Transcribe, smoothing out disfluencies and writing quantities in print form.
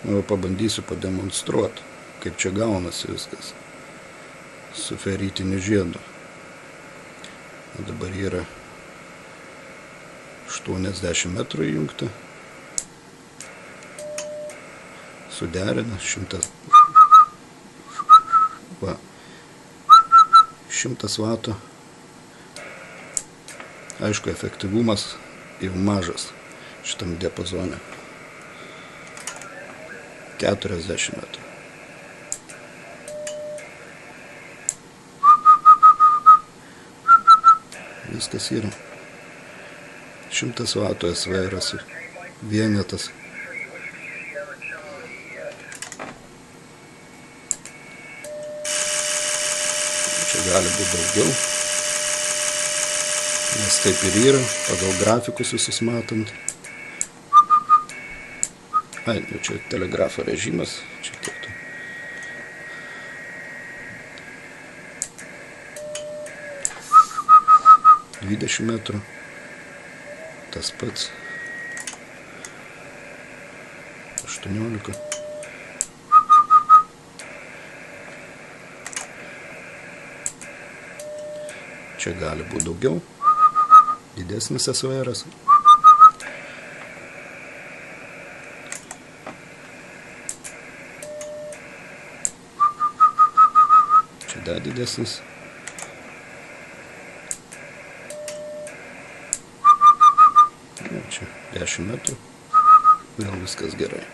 Nu, pabandysiu pademonstruoti, kaip čia gaunasi viskas su feritiniu žiedu. Dabar yra 80 metrų įjungta. Suderina 100 vatų. Aišku, efektyvumas jau mažas šitam diapazone. 40 metrų. Viskas yra. 100 vatų SVR vienetas. Čia gali būti daugiau. Nes taip ir yra, pagal grafikus visus matant. Jau čia telegrafo režimas. Čia kiek to. $20 metrų. Tas pats. 18. Čia gali būti daugiau. Didesnis SVR-as. Čia dar didesnis. Čia 10 metrų. Vėl viskas gerai.